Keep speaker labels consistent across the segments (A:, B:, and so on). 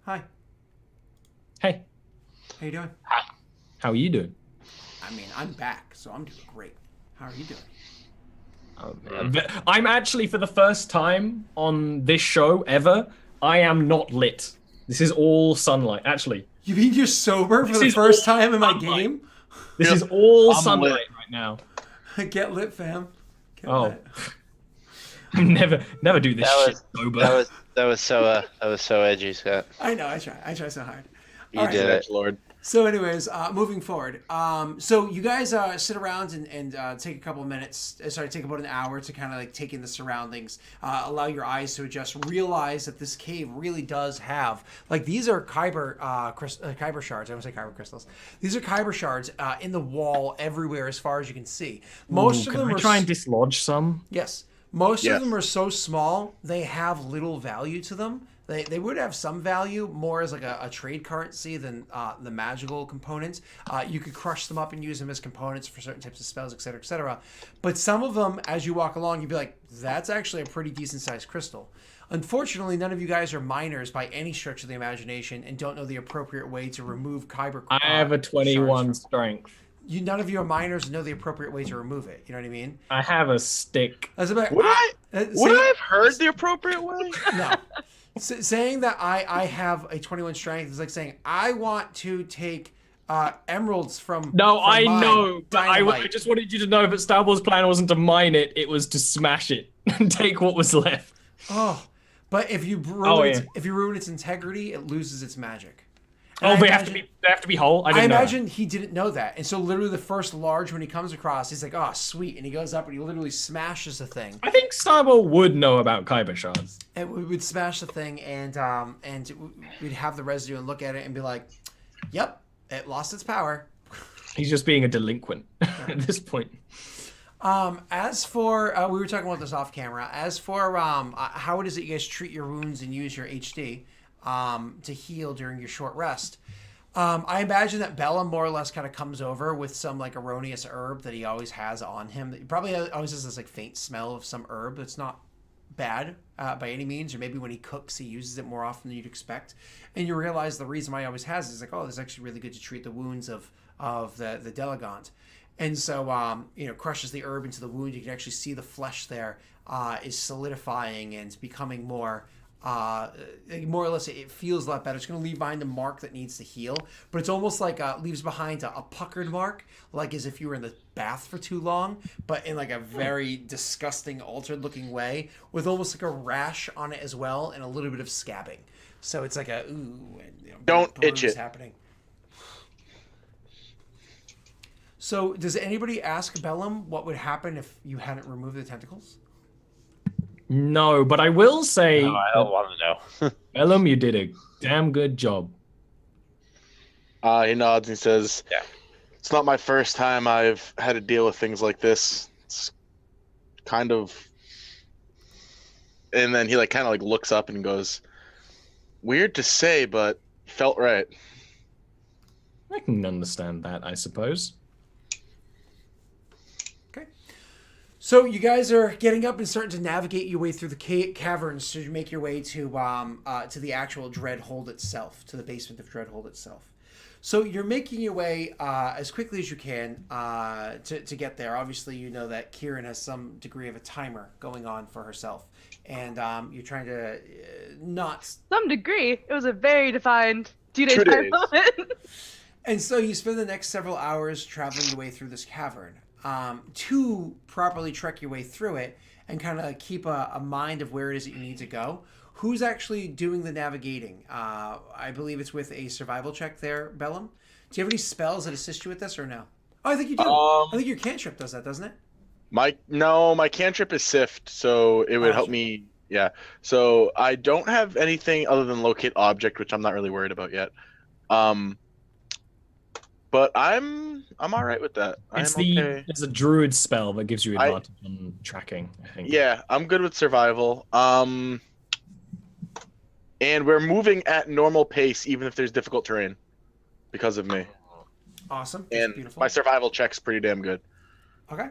A: Hi.
B: Hey,
A: How you doing?
B: how are you doing?
A: I mean, I'm back, so I'm doing great. How are you doing?
B: I'm actually, for the first time on this show ever, I am not lit. This is all sunlight. Actually,
A: You mean you're sober for
B: this
A: the
B: is all
A: first time in my
B: sunlight.
A: game?
B: This
C: Yep.
B: is all
C: I'm lit.
B: sunlight right now.
A: Get lit, fam. Get
B: Oh,
A: lit.
B: I never do this
C: That
B: shit
C: was
B: sober.
C: that was so edgy, Scott.
A: I know. I try. I try so hard.
C: You
A: All right.
C: did it.
D: Lord.
A: So, anyways, moving forward. So you guys sit around and take a couple of minutes. Take about an hour to kind of like take in the surroundings, allow your eyes to adjust. Realize that this cave really does have like these are kyber shards. I don't say kyber crystals. These are kyber shards in the wall everywhere as far as you can see. Most of them
B: Can I
A: are
B: try and dislodge some?
A: Yes. Most
D: Yes.
A: of them are so small, they have little value to them. They would have some value, more as like a trade currency than the magical components. You could crush them up and use them as components for certain types of spells, etc., etc. But some of them, as you walk along, you'd be like, that's actually a pretty decent-sized crystal. Unfortunately, none of you guys are miners by any stretch of the imagination and don't know the appropriate way to remove kyber
B: I have a
A: shards
B: 21
A: from-
B: strength.
A: None of you are miners and know the appropriate way to remove it. You know what I mean?
B: I have a stick.
A: That's about,
D: Would I have heard the appropriate way?
A: No. Saying that I have a 21 strength is like saying I want to take emeralds from.
B: No,
A: from
B: I
A: mine,
B: know, but I
A: dynamite.
B: just wanted you to know that Star Wars' plan wasn't to mine it; it was to smash it and take what was left.
A: Oh, but if you ruin
B: Oh,
A: if you ruin its integrity, it loses its magic. And
B: Oh,
A: I
B: they have to be whole. I didn't know.
A: imagine he didn't know that, and so literally the first large one he comes across, he's like, "Oh, sweet," and he goes up and he literally smashes the thing.
B: I think Star Wars would know about kyber shards.
A: And we would smash the thing, and we'd have the residue and look at it and be like, "Yep, it lost its power."
B: He's just being a delinquent at this point.
A: As for we were talking about this off camera. As for how it is that you guys treat your wounds and use your HD to heal during your short rest, I imagine that Bella more or less kind of comes over with some like erroneous herb that he always has on him. He probably always has this like faint smell of some herb that's not bad by any means, or maybe when he cooks he uses it more often than you'd expect. And you realize the reason why he always has it is like, oh, this is actually really good to treat the wounds of the Delegant. And so, crushes the herb into the wound. You can actually see the flesh there is solidifying and becoming more or less, it feels a lot better. It's going to leave behind a mark that needs to heal, but it's almost like leaves behind a puckered mark, like as if you were in the bath for too long, but in like a very disgusting, altered-looking way, with almost like a rash on it as well, and a little bit of scabbing. So it's like a ooh, and
D: Don't
A: bruise
D: itch it.
A: happening. So, does anybody ask Bellum what would happen if you hadn't removed the tentacles?
B: No, but I will say,
C: No, I don't want to know.
B: Ellum, you did a damn good job.
D: He nods and says,
C: Yeah.
D: It's not my first time I've had to deal with things like this. It's kind of... And then he kind of looks up and goes, weird to say, but felt right.
B: I can understand that, I suppose.
A: Okay. So you guys are getting up and starting to navigate your way through the caverns to make your way to the actual Dreadhold itself, to the basement of Dreadhold itself. So you're making your way as quickly as you can to get there. Obviously, you know that Kyrann has some degree of a timer going on for herself, and you're trying to not.
E: Some degree. It was a very defined 2-day
D: 2
E: time
D: days.
E: moment.
A: And so you spend the next several hours traveling your way through this cavern. To properly trek your way through it and kind of keep a mind of where it is that you need to go. Who's actually doing the navigating? I believe it's with a survival check there, Bellum. Do you have any spells that assist you with this or no? Oh, I think you do. I think your cantrip does that, doesn't it?
D: My cantrip is Sift, so it would help
A: Gotcha.
D: me. Yeah. So I don't have anything other than locate object, which I'm not really worried about yet. But I'm all right with that.
B: It's
D: I'm okay.
B: There's a druid spell that gives you
D: I-
B: advantage on tracking, I think.
D: Yeah, I'm good with survival. And we're moving at normal pace, even if there's difficult terrain, because of me.
A: Awesome.
D: And
A: Beautiful.
D: my survival check's pretty damn good.
A: Okay.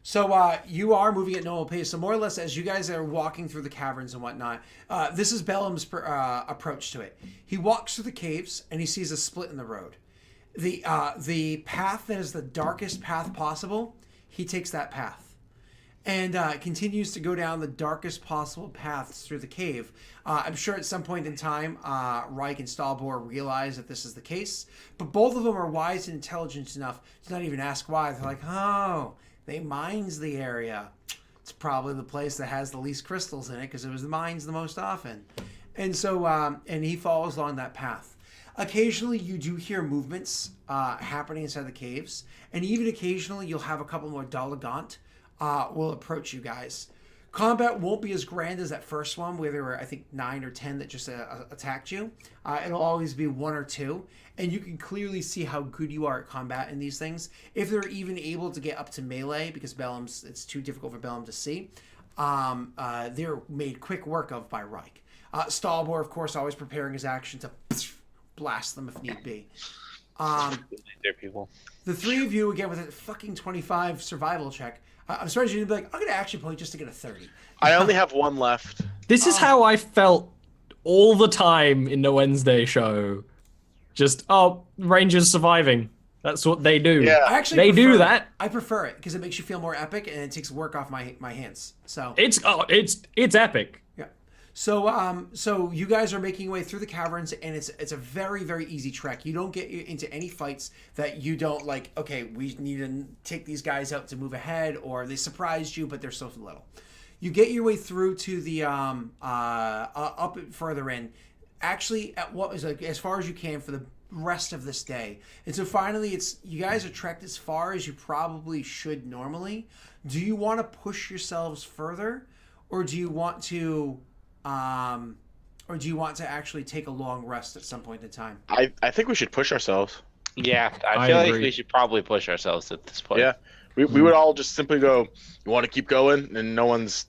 A: So you are moving at normal pace. So more or less, as you guys are walking through the caverns and whatnot, this is Bellum's approach to it. He walks through the caves and he sees a split in the road. The path that is the darkest path possible, he takes that path. And continues to go down the darkest possible paths through the cave. I'm sure at some point in time, Reich and Stahlbor realize that this is the case. But both of them are wise and intelligent enough to not even ask why. They're like, oh, they mines the area. It's probably the place that has the least crystals in it because it was the mines the most often. And so, and he follows along that path. Occasionally, you do hear movements happening inside the caves. And even occasionally, you'll have a couple more Dalagant will approach you guys. Combat won't be as grand as that first one where there were, I think, 9 or 10 that just attacked you. It'll always be 1 or 2. And you can clearly see how good you are at combat in these things. If they're even able to get up to melee, because it's too difficult for Bellum to see, they're made quick work of by Reich. Stahlbor, of course, always preparing his action to blast them if need be.
C: There, people.
A: The three of you, again, with a fucking 25 survival check, I'm surprised you didn't be like, I'm going to action point just to get a 30.
D: I only have 1 left.
B: This is how I felt all the time in the Wednesday show. Just, Rangers surviving. That's what they do.
D: Yeah.
A: I actually
B: They do that.
A: I prefer it because it makes you feel more epic and it takes work off my hands. So
B: It's epic.
A: yeah. So you guys are making your way through the caverns, and it's a very, very easy trek. You don't get into any fights that you don't like. Okay, we need to take these guys out to move ahead, or they surprised you, but they're so little. You get your way through to the up further in, actually at what is like as far as you can for the rest of this day. And so finally, you guys are trekked as far as you probably should normally. Do you want to push yourselves further, or do you want to? Or do you want to actually take a long rest at some point in time?
D: I think we should push ourselves.
C: Yeah,
B: I
C: I feel like
B: agree.
C: we should probably push ourselves at this point.
D: Yeah. We would all just simply go, you want to keep going? And no one's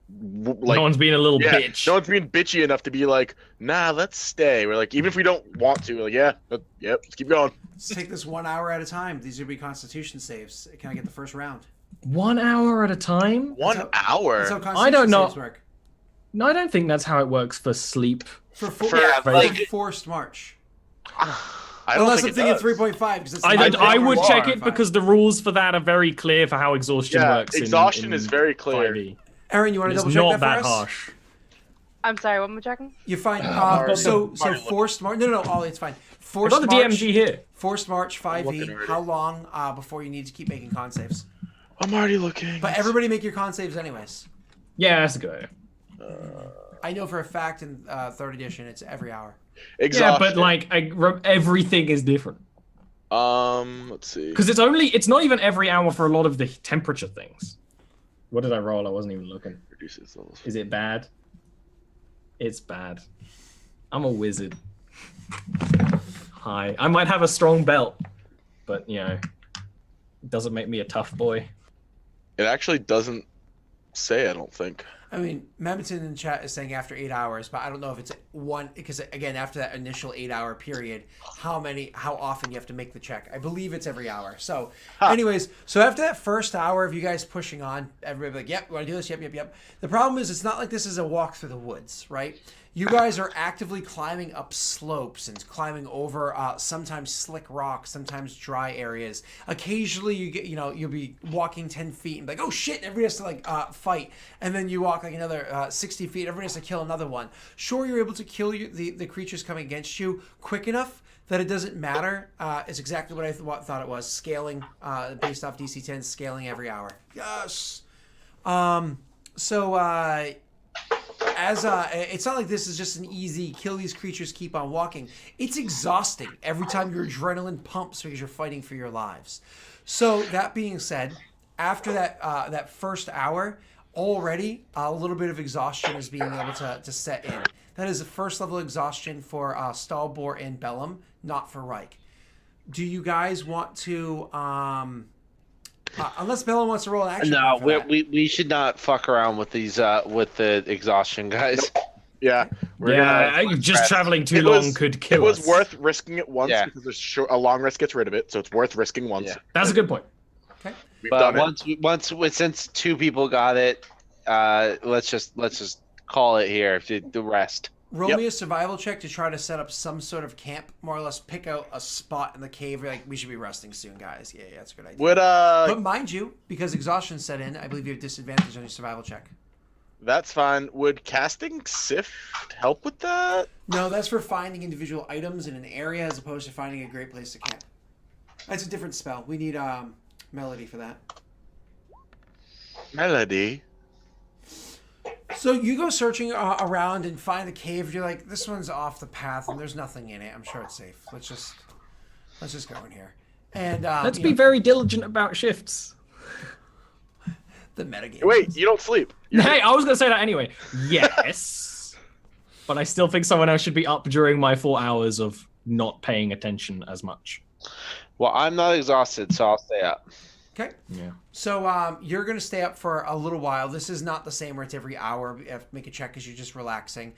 D: like,
B: No one's being a little
D: yeah,
B: bitch.
D: no one's being bitchy enough to be like, nah, let's stay. We're like, even if we don't want to, we're like, yep, let's keep going.
A: Let's take this 1 hour at a time. These would be Constitution saves. Can I get the first round?
B: 1 hour at a time?
D: 1 hour?
A: That's how Constitution
B: I don't know.
A: saves work.
B: No, I don't think that's how it works for sleep.
A: For
C: like-
A: forced march.
D: I don't
A: Unless I'm
D: think
A: thinking
D: it does.
A: 3.5 because it's
B: I would
D: it's
B: check it because the rules for that are very clear for how exhaustion
D: Yeah,
B: works.
D: exhaustion
B: in
D: is very clear.
B: 5e.
A: Aaron, you want to
B: It's
A: double check
B: not
A: that
B: that
A: for us?
B: harsh.
E: I'm sorry, what am I checking?
A: You find
D: Alright.
A: so
D: Alright,
A: forced march. No, it's fine.
B: I
A: Forced
B: got the
A: march.
B: DMG here.
A: Forced march
D: looking
A: 5e.
D: already.
A: How long before you need to keep making con saves?
D: I'm already looking.
A: But everybody make your con saves anyways.
B: Yeah, that's a good idea.
A: I know for a fact in 3rd edition it's every hour.
B: Yeah, but like everything is different
D: let's see.
B: because it's not even every hour for a lot of the temperature things. What did I roll? I wasn't even looking.
D: Reduces levels.
B: Is it bad? It's bad. I'm a wizard. Hi. I might have a strong belt, but it doesn't make me a tough boy.
D: It actually doesn't say, I don't think.
A: I mean, Memiton in chat is saying after 8 hours, but I don't know if it's one because again, after that initial 8 hour period, how often you have to make the check. I believe it's every hour. So, anyways, so after that first hour of you guys pushing on, everybody like, yep, you want to do this? Yep. The problem is, it's not like this is a walk through the woods, right? You guys are actively climbing up slopes and climbing over sometimes slick rocks, sometimes dry areas. Occasionally, you'll be walking 10 feet and be like, oh shit, everybody has to fight. And then you walk like another 60 feet, everybody has to kill another one. Sure, you're able to kill the creatures coming against you quick enough that it doesn't matter. It's exactly what I thought it was. Scaling based off DC 10, scaling every hour. Yes. It's not like this is just an easy kill these creatures, keep on walking. It's exhausting every time your adrenaline pumps because you're fighting for your lives. So that being said, after that first hour, already a little bit of exhaustion is being able to set in. That is the first level exhaustion for Stahlbor and Bellum, not for Reich. Do you guys want to unless Bellum wants to roll an action?
C: No,
A: for that.
C: we should not fuck around with these with the exhaustion, guys.
D: Yeah.
B: Just traveling too long could kill
D: It was
B: us.
D: worth risking it once
C: Yeah.
D: because a long rest gets rid of it, so it's worth risking once.
C: Yeah.
B: That's a good point.
A: Okay.
D: We've
C: But
D: done it.
C: since two people got it, let's just call it here. The rest.
A: Roll
D: Yep.
A: me a survival check to try to set up some sort of camp, more or less pick out a spot in the cave. You're like, we should be resting soon, guys. Yeah, that's a good idea.
D: Would
A: But mind you, because exhaustion set in, I believe you have disadvantage on your survival check.
D: that's fine. Would casting Sift help with that?
A: No, that's for finding individual items in an area as opposed to finding a great place to camp. That's a different spell. We need Melody for that.
D: Melody.
A: So you go searching around and find a cave. You're like, this one's off the path and there's nothing in it. I'm sure it's safe. Let's just go in here. And
B: Let's be very diligent about shifts.
A: the metagame.
D: Wait, you don't sleep.
B: Hey, I was gonna say that anyway. Yes, but I still think someone else should be up during my 4 hours of not paying attention as much.
C: Well, I'm not exhausted, so I'll stay up.
A: Okay.
B: Yeah.
A: So you're going to stay up for a little while. This is not the same where it's every hour. You have to make a check because you're just relaxing.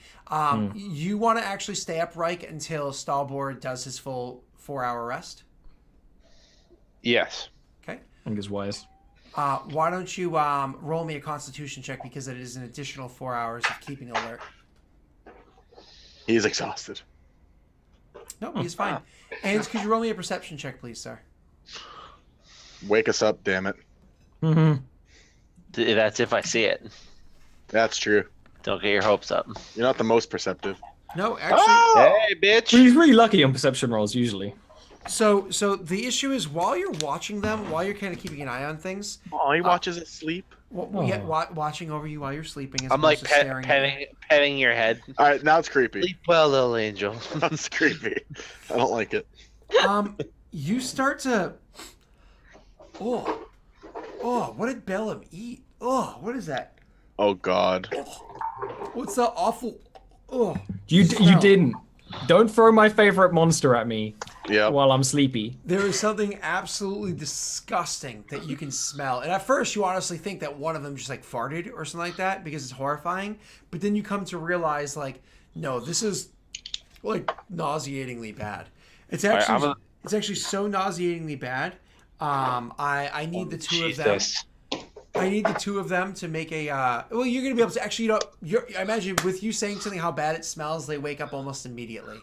A: You want to actually stay up, Reich, until Stallboard does his full 4-hour rest?
C: Yes.
A: Okay.
B: I think it's wise.
A: Why don't you roll me a Constitution check because it is an additional 4 hours of keeping alert.
D: He's exhausted.
A: No, he's fine. And could you roll me a Perception check, please, sir?
D: Wake us up, damn it.
B: Mm-hmm.
C: That's if I see it.
D: That's true.
C: Don't get your hopes up.
D: You're not the most perceptive.
A: No, actually.
C: Hey, bitch!
B: He's really lucky on perception rolls usually.
A: So the issue is while you're watching them, while you're kind of keeping an eye on things,
D: Oh, he watches it sleep.
A: watching over you while you're sleeping. As
C: I'm like
A: opposed to staring at you.
C: petting your head.
D: All right, now it's creepy.
C: Sleep well, little angel.
D: That's creepy. I don't like it.
A: You start to. Oh, what did Bellum eat? Oh, what is that?
D: Oh God.
A: What's that awful? Oh,
B: You
A: smell?
B: didn't. Don't throw my favorite monster at me
D: Yeah.
B: while I'm sleepy.
A: There is something absolutely disgusting that you can smell. And at first, you honestly think that one of them just like farted or something like that because it's horrifying. But then you come to realize, like, no, this is like nauseatingly bad. It's actually it's actually so nauseatingly bad. I need the two of them. I need the two of them to make a. Well, you're gonna be able to actually. I imagine with you saying something how bad it smells, they wake up almost immediately.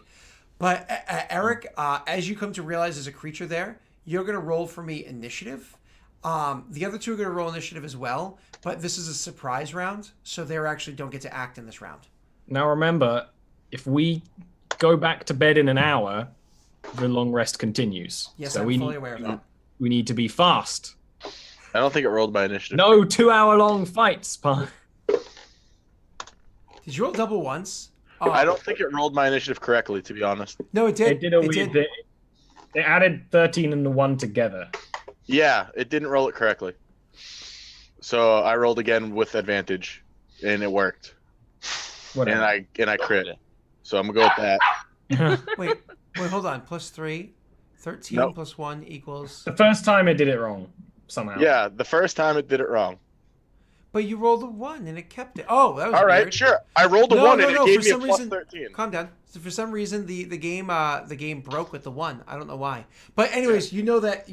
A: But Eric, as you come to realize there's a creature there, you're gonna roll for me initiative. The other two are gonna roll initiative as well, but this is a surprise round, so they actually don't get to act in this round.
B: Now remember, if we go back to bed in an hour, the long rest continues.
A: Yes,
B: so
A: I'm
B: we
A: fully
B: need,
A: aware of that.
B: we need to be fast.
D: I don't think it rolled by initiative.
B: No 2-hour-long fights, Pa.
A: Did you roll double once?
D: I don't think it rolled my initiative correctly, to be honest.
A: No, it did.
B: They did a weird. They added 13 and the 1 together.
D: Yeah, it didn't roll it correctly. So I rolled again with advantage, and it worked.
B: Whatever.
D: And I crit. So I'm gonna go with that.
A: Wait, hold on. Plus 3, 13
D: Nope.
A: plus 1 equals.
B: The first time it did it wrong somehow.
D: Yeah, the first time it did it wrong.
A: But you rolled a 1 and it kept it. Oh, that was
D: All right,
A: weird.
D: sure. I rolled a
A: No,
D: 1
A: no,
D: and
A: no,
D: it gave
A: for
D: me a
A: some
D: plus
A: reason-
D: 13.
A: Calm down. So for some reason the game broke with the 1. I don't know why. But anyways, you know that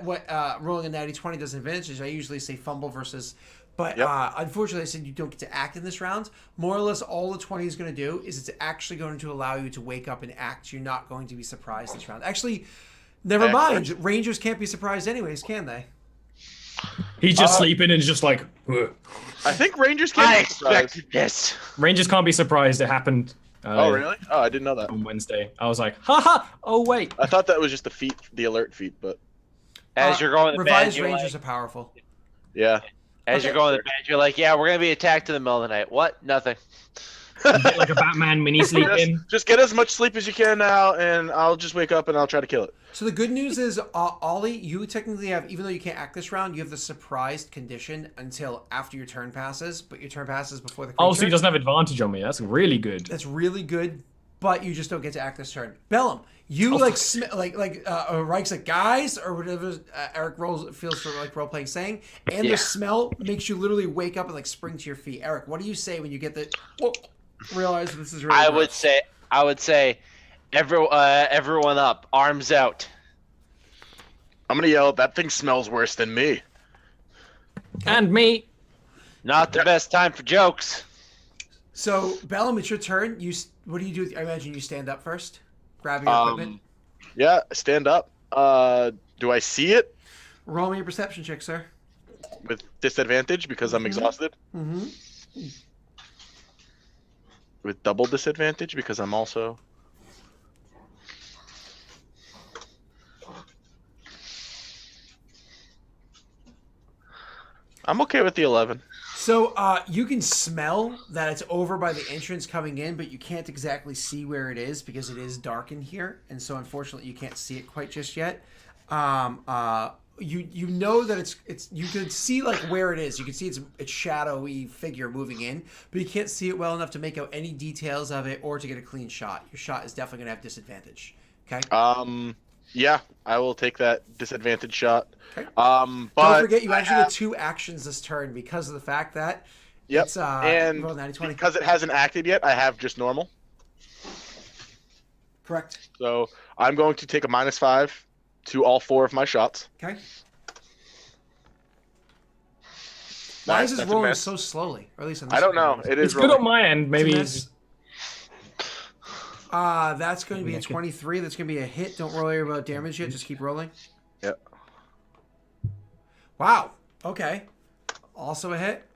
A: what rolling a natty 20 does advantages. I usually say fumble versus. But
D: Yep.
A: Unfortunately, I said you don't get to act in this round. More or less, all the 20 is going to do is it's actually going to allow you to wake up and act. You're not going to be surprised this round. Actually, never mind. Rangers can't be surprised anyways, can they?
B: He's just sleeping and just like. Ugh.
D: I think Rangers
C: I
D: can't be surprised.
C: expected this.
B: Rangers can't be surprised. It happened.
D: Oh, really? Oh, I didn't know that.
B: On Wednesday, I was like, haha. Oh wait.
D: I thought that was just the alert feat, but
C: As you're going to bed,
A: Revised
C: you're
A: Rangers
C: like,
A: are powerful.
D: yeah.
C: as you're going to bed, you're like, yeah, we're gonna be attacked in the middle of the night. What? Nothing.
B: You get like a Batman mini sleep in.
D: Just get as much sleep as you can now, and I'll just wake up and I'll try to kill it.
A: So the good news is, Ollie, you technically have, even though you can't act this round, you have the surprised condition until after your turn passes, but your turn passes before the creature.
B: Oh, so he doesn't have advantage on me. That's really good.
A: That's really good, but you just don't get to act this turn. Bellum, you Reich's like guys or whatever Eric feels for like role playing saying, and the smell makes you literally wake up and like spring to your feet. Eric, what do you say when you get the realize this is really?
C: I
A: gross?
C: would say, everyone up, arms out.
D: I'm gonna yell, that thing smells worse than me.
B: And me.
C: Not the best time for jokes.
A: So, Bellum, it's your turn. What do you do? I imagine you stand up first, grab your equipment.
D: Yeah, stand up. Do I see it
A: Roll me a perception check, sir.
D: with disadvantage because I'm exhausted?
A: Mm-hmm.
D: With double disadvantage because I'm also. I'm okay with the 11.
A: So you can smell that it's over by the entrance coming in, but you can't exactly see where it is because it is dark in here, and so unfortunately you can't see it quite just yet. You know that it's you can see like where it is. You can see its shadowy figure moving in, but you can't see it well enough to make out any details of it or to get a clean shot. Your shot is definitely gonna have disadvantage. Okay.
D: Yeah, I will take that disadvantage shot.
A: Okay.
D: But
A: don't forget you actually get 2 actions this turn because of the fact that
D: Yep.
A: it's
D: And
A: roll 90-20.
D: because it hasn't acted yet, I have just normal.
A: Correct.
D: So I'm going to take a -5 to all 4 of my shots.
A: Okay. Why is this
D: That's a
A: rolling
D: miss.
A: so slowly? Or at least on this
D: I don't
A: one,
D: know.
A: it is.
D: It is
B: It's good
D: rolling.
B: on my end.
A: It's a
B: Maybe.
A: miss. That's going to be a 23. That's going to be a hit. Don't worry about damage yet. Just keep rolling.
D: Yep.
A: Wow. Okay. Also a hit.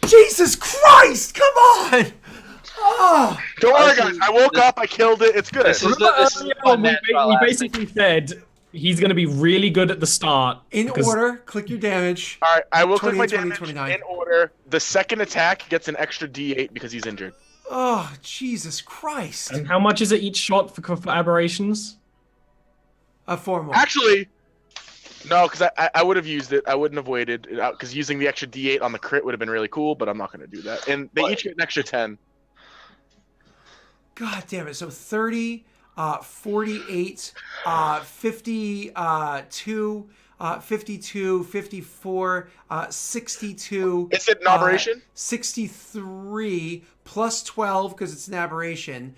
A: Jesus Christ! Come on! Oh,
D: Don't worry,
C: This
D: guys.
C: is-
D: I woke up. I killed it. It's good.
C: This is
B: Remember
C: the
B: earlier
C: fun
B: we
C: natural aspect.
B: basically said he's going to be really good at the start.
A: in
B: because-
A: order, click your damage.
D: All right, I will click my
A: 20,
D: damage
A: 29.
D: in order. The second attack gets an extra D8 because he's injured.
A: Oh, Jesus Christ.
B: And how much is it each shot for aberrations?
A: 4 more.
D: Actually, no, because I would have used it. I wouldn't have waited because using the extra D8 on the crit would have been really cool, but I'm not going to do that. And they each get an extra 10.
A: God damn it. So 30, 48, 52, 52, 54, 62.
D: Is it an aberration?
A: 63 plus 12 because it's an aberration.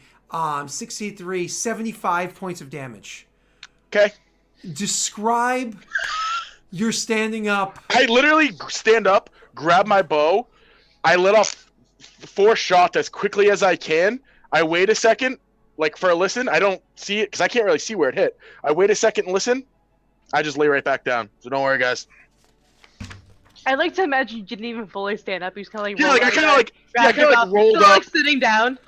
A: 63, 75 points of damage.
D: Okay.
A: Describe your standing up.
D: I literally stand up, grab my bow. I let off 4 shots as quickly as I can. I wait a second, like for a listen. I don't see it because I can't really see where it hit. I wait a second and listen. I just lay right back down. So don't worry, guys.
E: I like to imagine you didn't even fully stand up. You just kind of like
D: Yeah,
E: rolled
D: like I
E: out
D: kind of
E: of
D: like
E: bed,
D: yeah, I
E: wrapped
D: kind of like
E: yourself,
D: rolled
E: still,
D: up.
E: like sitting down.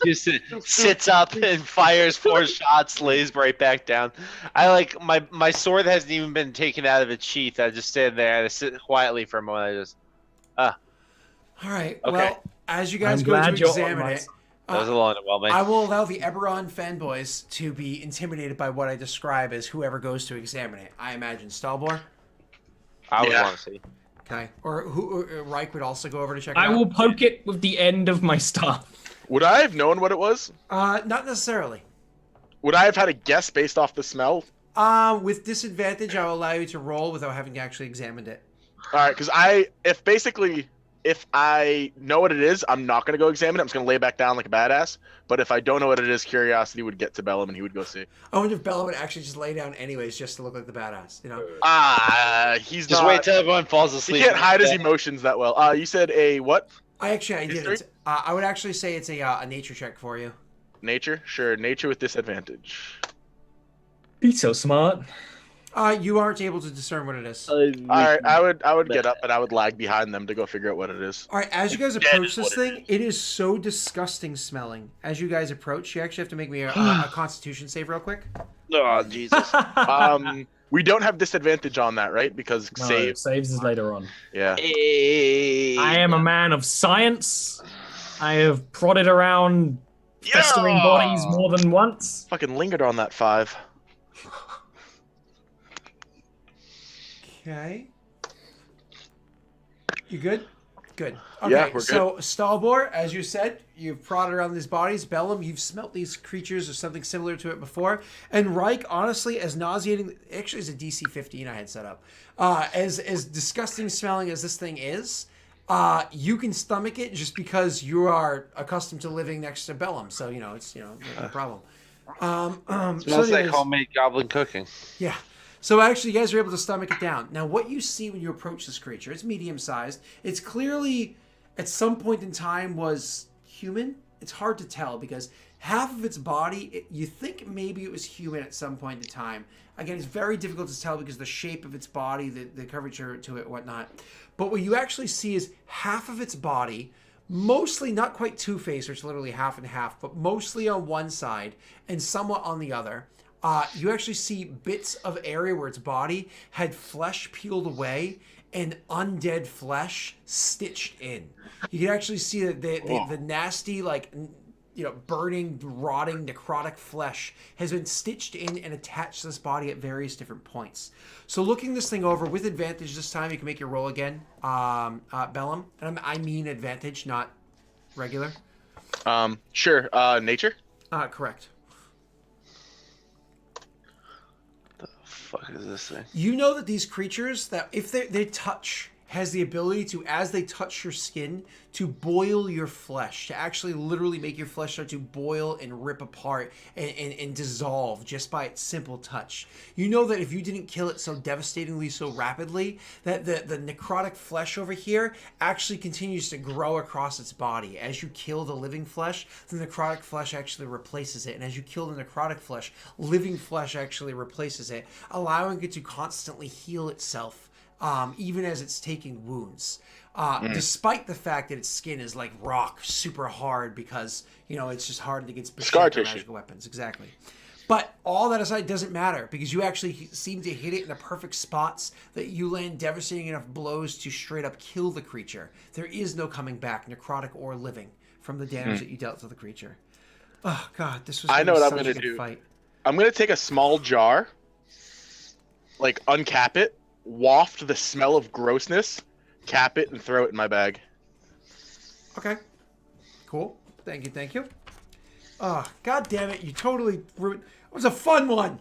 C: Just sits up and fires 4 shots, lays right back down. I like my sword hasn't even been taken out of its sheath. I just stand there and I sit quietly for a moment. I just
A: All right.
C: Okay.
A: Well, as you guys
B: I'm
A: go
B: glad
A: to
B: you're
A: examine
B: on my
A: it,
C: that was a little underwhelming.
A: I will allow the Eberron fanboys to be intimidated by what I describe as whoever goes to examine it. I imagine Stalbor.
C: I would
D: Yeah.
C: want to see.
A: Okay. Or Reich would also go over to check it
B: I
A: out.
B: will poke it with the end of my staff.
D: Would I have known what it was?
A: Not necessarily.
D: Would I have had a guess based off the smell?
A: With disadvantage, I will allow you to roll without having actually examined it.
D: All right, because if I know what it is, I'm not gonna go examine it. I'm just gonna lay back down like a badass. But if I don't know what it is, curiosity would get to Bellum and he would go see.
A: I wonder if Bella would actually just lay down anyways just to look like the badass, you know?
D: He's
C: Just
D: not.
C: wait till everyone falls
D: He
C: asleep.
D: can't hide his emotions that well. You said a what?
A: I did.
D: History?
A: It's, I would actually say it's a nature check for you.
D: Nature? Sure, nature with disadvantage.
B: He's so smart.
A: You aren't able to discern what it is.
D: All right, I would get up and I would lag behind them to go figure out what it is.
A: All right, as you guys
D: Dead
A: approach
D: is
A: this
D: what it
A: thing, it is so disgusting smelling. As you guys approach, you actually have to make me a Constitution save real quick.
C: Oh Jesus!
D: We don't have disadvantage on that, right? Because
B: No,
D: save.
B: saves is later on.
D: Yeah.
B: I am a man of science. I have prodded around festering
D: Yeah!
B: bodies more than once.
D: Fucking lingered on that 5.
A: Okay. You good? Good. Okay,
D: Yeah, we're
A: so Stalbor, as you said, you've prodded around these bodies. Bellum, you've smelt these creatures or something similar to it before. And Reich, honestly, as nauseating, actually is a DC 15 I had set up. As disgusting smelling as this thing is, you can stomach it just because you are accustomed to living next to Bellum. So, it's, no problem.
C: Smells like
A: anyways-
C: homemade goblin cooking.
A: Yeah. So actually, you guys are able to stomach it down. Now, what you see when you approach this creature, it's medium-sized. It's clearly, at some point in time, was human. It's hard to tell because half of its body, you think maybe it was human at some point in time. Again, it's very difficult to tell because the shape of its body, the curvature to it, whatnot. But what you actually see is half of its body, mostly not quite two-faced, which is literally half and half, but mostly on one side and somewhat on the other. You actually see bits of area where its body had flesh peeled away and undead flesh stitched in. You can actually see that the nasty, like, burning, rotting, necrotic flesh has been stitched in and attached to this body at various different points. So looking this thing over with advantage this time, you can make your roll again, Bellum. And I mean advantage, not regular.
D: Sure. Nature?
A: Correct.
C: The fuck is this thing?
A: You know that these creatures, that if they touch, has the ability to, as they touch your skin, to boil your flesh, to actually literally make your flesh start to boil and rip apart and dissolve just by its simple touch. You know that if you didn't kill it so devastatingly, so rapidly, that the necrotic flesh over here actually continues to grow across its body. As you kill the living flesh, the necrotic flesh actually replaces it. And as you kill the necrotic flesh, living flesh actually replaces it, allowing it to constantly heal itself. Even as it's taking wounds, despite the fact that its skin is like rock, super hard because it's just hardened against
D: scar tissue,
A: magical weapons. Exactly. But all that aside, doesn't matter because you actually seem to hit it in the perfect spots that you land devastating enough blows to straight up kill the creature. There is no coming back, necrotic or living, from the damage that you dealt to the creature. Oh God, this was.
D: I know what I'm
A: going to
D: do.
A: Fight.
D: I'm going to take a small jar, like uncap it. Waft the smell of grossness, cap it, and throw it in my bag.
A: Okay. Cool. Thank you. Oh, God damn it. You totally ruined... It was a fun one.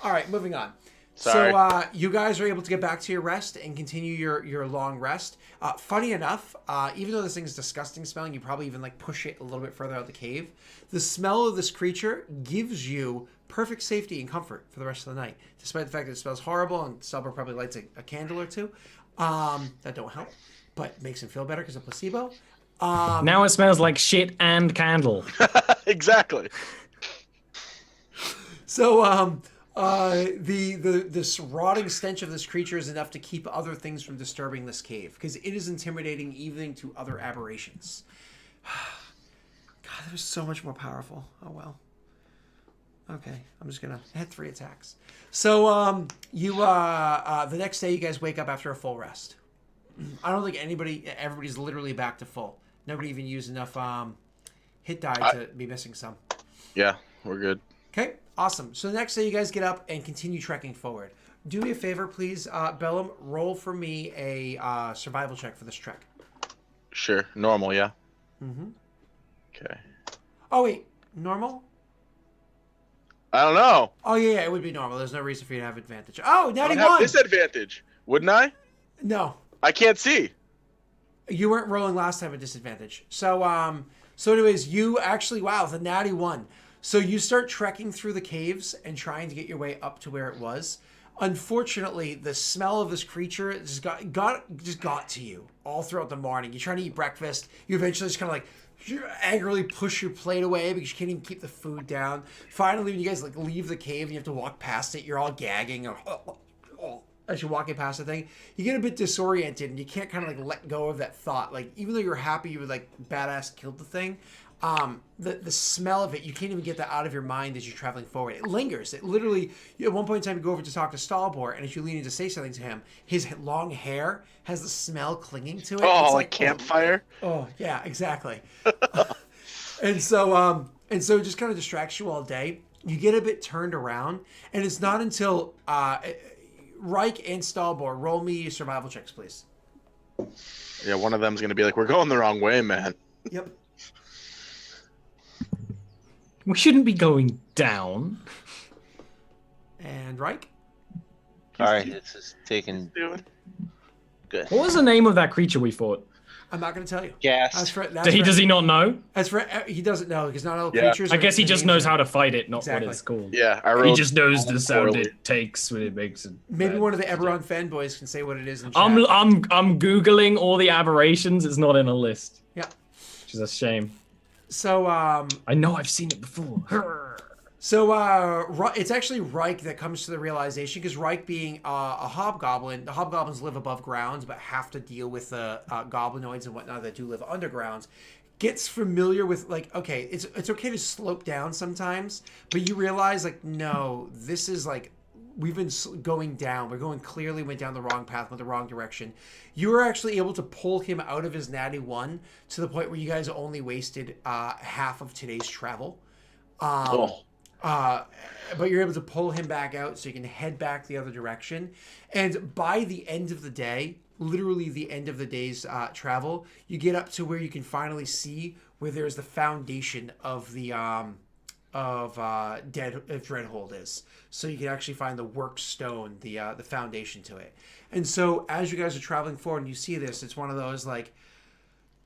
A: All right, moving on.
D: Sorry.
A: So you guys are able to get back to your rest and continue your long rest. Funny enough, even though this thing is disgusting smelling, you probably even like push it a little bit further out the cave. The smell of this creature gives you perfect safety and comfort for the rest of the night, despite the fact that it smells horrible and Selber probably lights a candle or two. That don't help, but makes him feel better because of placebo.
B: Now it smells like shit and candle.
D: Exactly.
A: So this rotting stench of this creature is enough to keep other things from disturbing this cave because it is intimidating even to other aberrations. God, that was so much more powerful. Oh well. Okay, I'm just gonna hit 3 attacks. So the next day you guys wake up after a full rest. I don't think everybody's literally back to full. Nobody even used enough hit die to be missing some.
D: Yeah, we're good.
A: Okay, awesome. So the next day you guys get up and continue trekking forward. Do me a favor, please, Bellum. Roll for me a survival check for this trek.
D: Sure. Normal, yeah.
A: Mm-hmm.
D: Okay.
A: Oh wait, normal?
D: I don't know.
A: Oh yeah, it would be normal. There's no reason for you to have advantage. Oh,
D: I
A: 91!
D: have disadvantage, wouldn't I?
A: No.
D: I can't see.
A: You weren't rolling last time at disadvantage. So anyways, you actually, wow, the natty 1. So you start trekking through the caves and trying to get your way up to where it was. Unfortunately, the smell of this creature just got to you all throughout the morning. You're trying to eat breakfast. You eventually just kind of like angrily push your plate away because you can't even keep the food down. Finally, when you guys like leave the cave and you have to walk past it, you're all gagging as you're walking past the thing. You get a bit disoriented and you can't kind of like let go of that thought. Like even though you're happy you would like badass killed the thing, the smell of it, you can't even get that out of your mind as you're traveling forward. It lingers. It literally, at one point in time, you go over to talk to Stalbor, and as you lean in to say something to him, his long hair has the smell clinging to it.
D: Oh,
A: it's
D: like campfire?
A: Oh, yeah, exactly. and so it just kind of distracts you all day. You get a bit turned around, and it's not until Reich and Stalbor, roll me survival checks, please.
D: Yeah, one of them's going to be like, we're going the wrong way, man.
A: Yep.
B: We shouldn't be going down.
A: And Reich?
C: All right, this is taking
D: Doing.
C: good.
B: What was the name of that creature we fought?
A: I'm not going to tell you.
C: Gas.
B: Does he not know?
A: He doesn't know because not all
D: Yeah.
A: creatures.
B: I guess he just knows how to fight it, not
A: Exactly.
B: what it's called.
D: Yeah, I
B: He
D: rolled.
B: just knows the sound
D: poorly.
B: it takes when it makes it.
A: Maybe one of the Eberron fanboys can say what it is in chat.
B: I'm googling all the aberrations. It's not in a list,
A: Yeah.
B: which is a shame.
A: So
B: I know I've seen it before.
A: it's actually Reich that comes to the realization because Reich being a hobgoblin, the hobgoblins live above ground but have to deal with the goblinoids and whatnot that do live underground. Gets familiar with like, okay, it's okay to slope down sometimes, but you realize like, no, this is like we've been going down. Went down the wrong path, went the wrong direction. You were actually able to pull him out of his natty 1 to the point where you guys only wasted half of today's travel. But you're able to pull him back out so you can head back the other direction. And by the end of the day, literally the end of the day's travel, you get up to where you can finally see where there's the foundation of the Dreadhold is. So you can actually find the work stone, the foundation to it. And so as you guys are traveling forward and you see this, it's one of those like,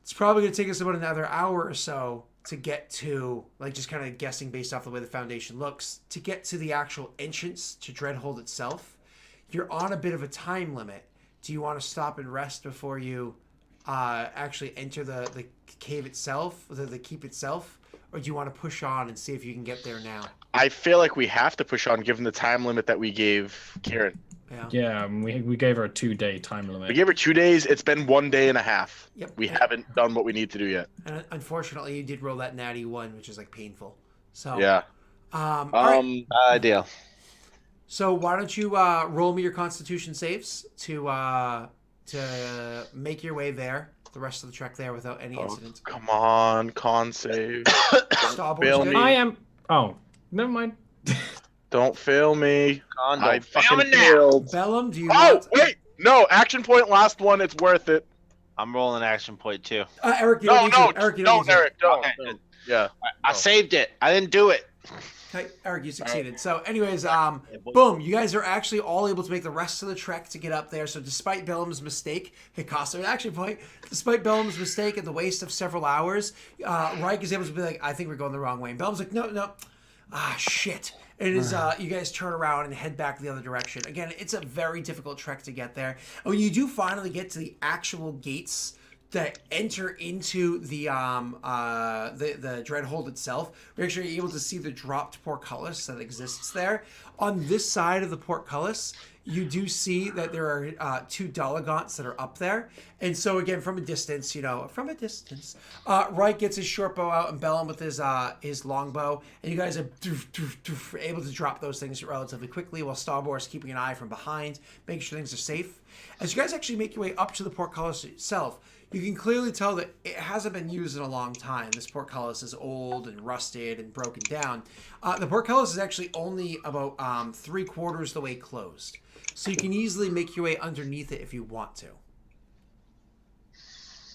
A: it's probably going to take us about another hour or so to get to, like, just kind of guessing based off the way the foundation looks, to get to the actual entrance to Dreadhold itself. You're on a bit of a time limit. Do you want to stop and rest before you actually enter the cave itself, the keep itself? Or do you want to push on and see if you can get there now?
D: I feel like we have to push on given the time limit that we gave Kyrann.
B: Yeah, we gave her a 2-day time limit.
D: We gave her 2 days. It's been 1 day and a half.
A: Yep.
D: We haven't done what we need to do yet.
A: And unfortunately, you did roll that natty 1, which is like painful. So
D: Yeah.
A: all right.
C: Ideal.
A: So why don't you roll me your Constitution saves to make your way there, the rest of the trek there without any incident.
D: Come on, con save.
A: Starboard's
D: fail
A: good.
D: me.
B: I am. Oh, never mind.
D: Don't fail me. I fucking
C: now.
D: failed.
A: Bellum, do you?
D: Oh, wait. No, action point, last one. It's worth it.
C: I'm rolling action point too.
A: Eric, you
D: No,
A: don't need
D: no,
A: to. Eric, you don't
D: don't,
A: need to.
D: Eric, don't.
C: Okay,
D: don't.
C: good.
D: Yeah.
C: I saved it. I didn't do it.
A: Okay, Eric, you succeeded. So, anyways, boom, you guys are actually all able to make the rest of the trek to get up there. So, despite Bellum's mistake, it cost him an action point. Despite Bellum's mistake and the waste of several hours, Reich is able to be like, I think we're going the wrong way. And Bellum's like, no. Shit. And it is, you guys turn around and head back the other direction. Again, it's a very difficult trek to get there. And when you do finally get to the actual gates that enter into the Dreadhold itself, we're actually able to see the dropped portcullis that exists there. On this side of the portcullis, you do see that there are 2 Dalagonts that are up there. And so again, from a distance, Reich gets his short bow out and Bellum with his longbow, and you guys are able to drop those things relatively quickly while Starboard is keeping an eye from behind, making sure things are safe. As you guys actually make your way up to the portcullis itself, you can clearly tell that it hasn't been used in a long time. This portcullis is old and rusted and broken down. The portcullis is actually only about 3/4 the way closed. So you can easily make your way underneath it if you want to.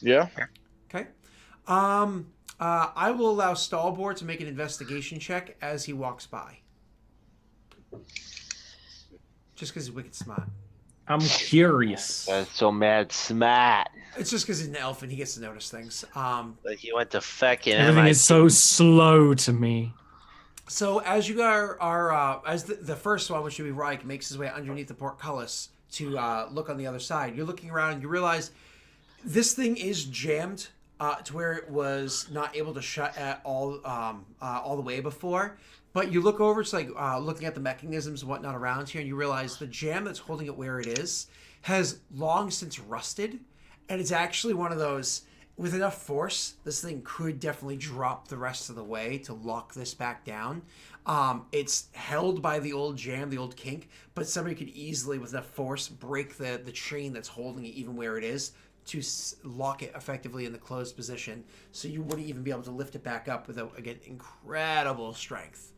D: Yeah.
A: Okay. I will allow Stallboard to make an investigation check as he walks by. Just because he's wicked smart.
B: I'm curious.
C: That's so mad smart.
A: It's just because he's an elf and he gets to notice things.
C: Like he went to fucking
B: Everything is so slow to me.
A: So as you are as the first one, which would be Reich, makes his way underneath the portcullis to look on the other side, you're looking around and you realize this thing is jammed to where it was not able to shut at all the way before. But you look over, it's like looking at the mechanisms and whatnot around here, and you realize the jam that's holding it where it is has long since rusted, and it's actually one of those. With enough force, this thing could definitely drop the rest of the way to lock this back down. It's held by the old jam, the old kink, but somebody could easily, with enough force, break the chain that's holding it even where it is to lock it effectively in the closed position. So you wouldn't even be able to lift it back up without, again, incredible strength.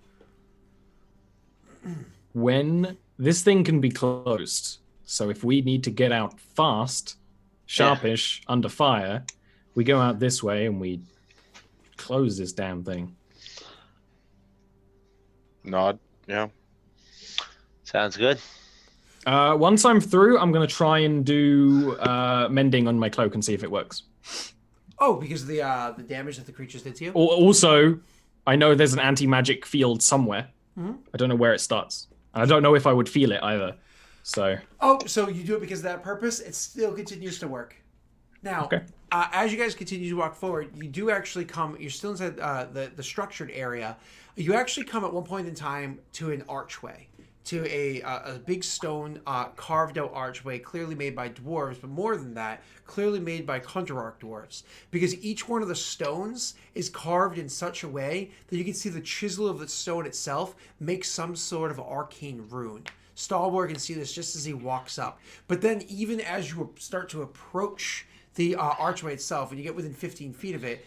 B: When this thing can be closed, so if we need to get out fast, sharpish, under fire, we go out this way and we close this damn thing.
D: Nod. Yeah.
C: Sounds good.
B: Once I'm through, I'm going to try and do mending on my cloak and see if it works.
A: Oh, because of the damage that the creatures did to you?
B: Also, I know there's an anti-magic field somewhere. I don't know where it starts. I don't know if I would feel it either. So.
A: Oh, so you do it because of that purpose? It still continues to work. Now,
B: Okay.
A: As you guys continue to walk forward, you do actually come. You're still inside the structured area. You actually come at one point in time to an archway, to a big stone carved out archway, clearly made by dwarves, but more than that, clearly made by Conjurarch dwarves, because each one of the stones is carved in such a way that you can see the chisel of the stone itself makes some sort of arcane rune. Stalwart can see this just as he walks up. But then even as you start to approach the archway itself, when you get within 15 feet of it,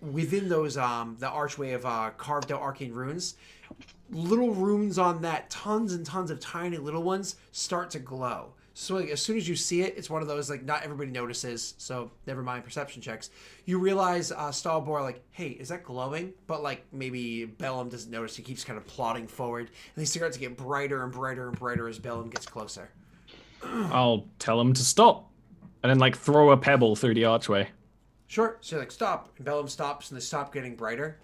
A: within those the archway of carved out arcane runes, little runes on that, tons and tons of tiny little ones start to glow. So like, as soon as you see it, it's one of those like not everybody notices. So never mind perception checks. You realize Stalbor like, hey, is that glowing? But like maybe Bellum doesn't notice. He keeps kind of plodding forward, and they start to get brighter and brighter and brighter as Bellum gets closer.
B: I'll tell him to stop, and then like throw a pebble through the archway.
A: Sure. So you're like, stop. And Bellum stops, and they stop getting brighter.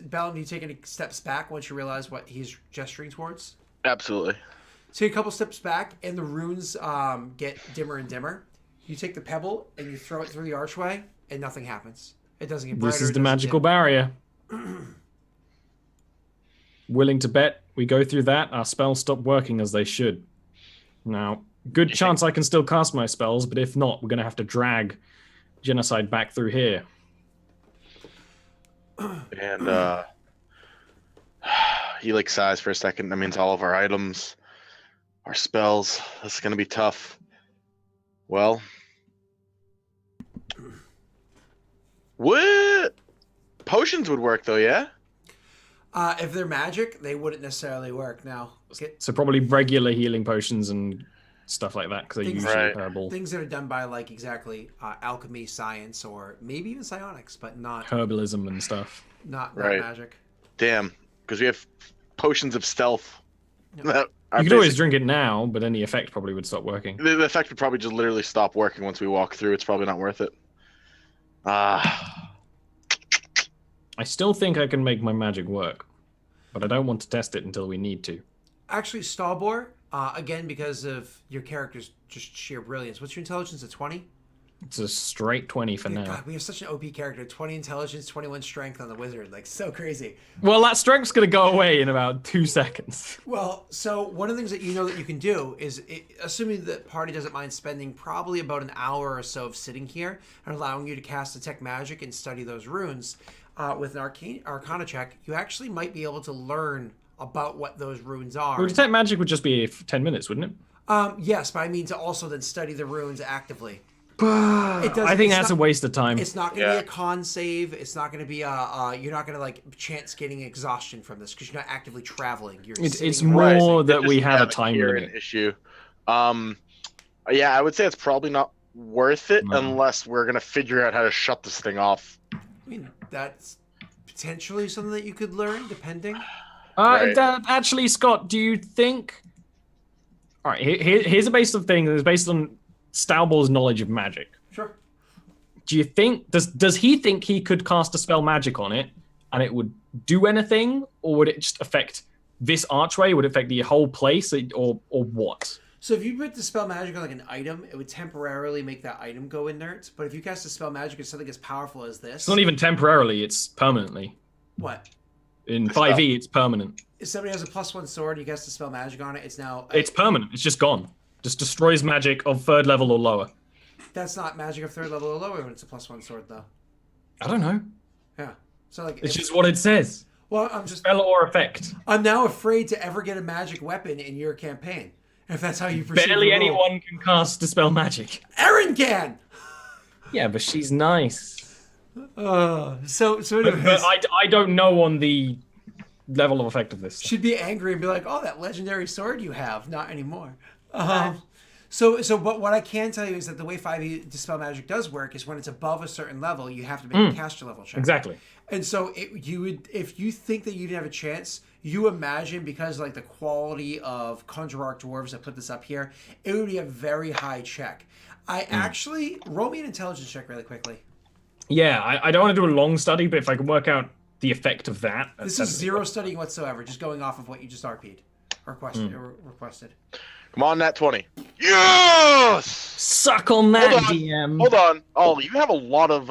A: Bellum, do you take any steps back once you realize what he's gesturing towards?
D: Absolutely.
A: Take a couple steps back, and the runes get dimmer and dimmer. You take the pebble, and you throw it through the archway, and nothing happens. It doesn't get brighter.
B: This is the magical barrier. Willing to bet we go through that, our spells stop working as they should. Now, good chance I can still cast my spells, but if not, we're going to have to drag Genocide back through here.
D: And he like sighs for a second. That means all of our items, our spells. This is gonna be tough. Well, what potions would work though? Yeah.
A: If they're magic, they wouldn't necessarily work. Now,
B: So probably regular healing potions and stuff like that, because they're usually herbal.
A: things that are done by like exactly alchemy, science, or maybe even psionics, but not
B: Herbalism and stuff.
A: not
D: Right.
A: magic.
D: Damn. Because we have potions of stealth.
A: Yep.
D: that are
B: You could always
D: basic-
B: drink it now, but then the effect probably would stop working.
D: The effect would probably just literally stop working once we walk through. It's probably not worth it.
B: I still think I can make my magic work, but I don't want to test it until we need to.
A: Actually, Stalbor, again because of your character's just sheer brilliance. What's your intelligence at 20?
B: It's a straight 20 for now.
A: God, we have such an OP character. 20 intelligence, 21 strength on the wizard. Like, so crazy.
B: Well, that strength's going to go away in about 2 seconds.
A: Well, so one of the things that you know that you can do is, assuming that party doesn't mind spending probably about an hour or so of sitting here and allowing you to cast detect magic and study those runes with an arcana check, you actually might be able to learn about what those runes are.
B: Well, detect magic would just be 10 minutes, wouldn't it?
A: Yes, but I mean to also then study the runes actively.
B: I think that's a waste of time.
A: It's not going to be a con save. It's not going to be you're not going to like chance getting exhaustion from this because you're not actively traveling. You're
B: It's
A: sitting
B: more
A: around.
B: that we
D: Just
B: have a time
D: Kyrann
B: limit.
D: issue. Yeah, I would say it's probably not worth it
B: No.
D: unless we're gonna figure out how to shut this thing off.
A: I mean, that's potentially something that you could learn, depending.
D: Right.
B: Actually, Scott, do you think... All right, here's a base of thing that is based on Stalbor's knowledge of magic.
A: Sure.
B: Do you think... Does he think he could cast a spell magic on it and it would do anything? Or would it just affect this archway? Would it affect the whole place? Or what?
A: So if you put the spell magic on like an item, it would temporarily make that item go inert. But if you cast a spell magic on something as powerful as this,
B: It's not even temporarily, it's permanently.
A: what?
B: In 5e, it's permanent.
A: If somebody has a +1 sword, you cast a spell magic on it, it's now.
B: It's permanent. It's just gone. Just destroys magic of 3rd level or lower.
A: That's not magic of 3rd level or lower when it's a +1 sword, though.
B: I don't know.
A: Yeah. So like,
B: It's just what it says.
A: well,
B: Spell or effect.
A: I'm now afraid to ever get a magic weapon in your campaign. If that's how you perceive
B: Barely
A: the rule.
B: anyone can cast dispel magic.
A: Erin can.
B: Yeah, but she's nice.
A: So
B: But
A: anyways,
B: I don't know on the level of effect of this.
A: she'd be angry and be like, "Oh, that legendary sword you have, not anymore." But what I can tell you is that the way 5e dispel magic does work is when it's above a certain level, you have to make a caster level check.
B: Exactly.
A: And so you would, if you think that you didn't have a chance, you imagine, because like the quality of Conjurer dwarves that put this up here, it would be a very high check. I actually roll me an intelligence check really quickly.
B: Yeah, I don't want to do a long study, but if I can work out the effect of that.
A: This is zero studying whatsoever, just going off of what you just RP'd. Requested.
D: Come on, Nat 20.
C: Yes!
B: Suck on that,
D: Hold on.
B: DM.
D: Hold on. Oh, you have a lot of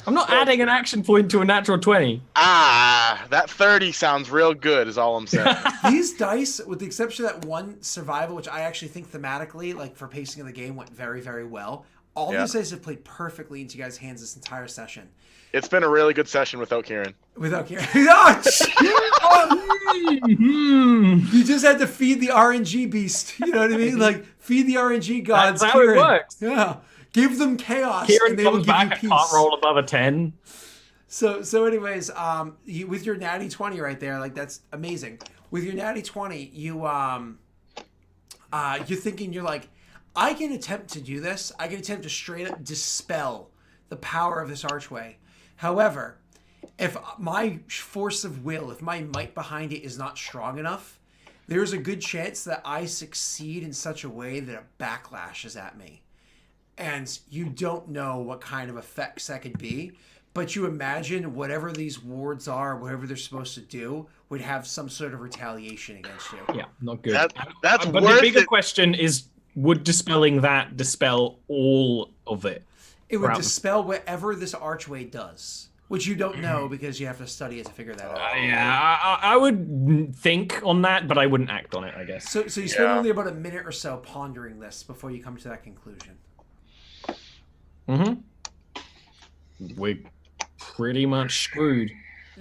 B: I'm not adding an action point to a natural 20.
D: that 30 sounds real good is all I'm saying.
A: These dice, with the exception of that one survival, which I actually think thematically, like for pacing of the game, went very, very well. All these dice have played perfectly into you guys' hands this entire session.
D: It's been a really good session without Kyrann.
A: Without caring. You just had to feed the RNG beast. You know what I mean? Like, feed the RNG gods.
B: That's how it works.
A: Yeah. Give them chaos.
B: Kyrann
A: and they will
B: comes
A: give
B: back
A: you
B: and
A: peace.
B: can't roll above a 10.
A: So anyways, with your natty 20 right there, like, that's amazing. With your natty 20, you're thinking, you're like, I can attempt to do this. I can attempt to straight up dispel the power of this archway. However, if my force of will, if my might behind it is not strong enough, there's a good chance that I succeed in such a way that a backlash is at me. And you don't know what kind of effects that could be, but you imagine whatever these wards are, whatever they're supposed to do, would have some sort of retaliation against you.
B: Yeah, not good.
D: That's
B: but
D: worth
B: the bigger
D: it.
B: question is, would dispelling that dispel all of it?
A: It would
B: Wow.
A: dispel whatever this archway does, which you don't know because you have to study it to figure that out.
B: Yeah, I would think on that, but I wouldn't act on it, I guess.
A: So you spend only about a minute or so pondering this before you come to that conclusion.
B: We're pretty much screwed.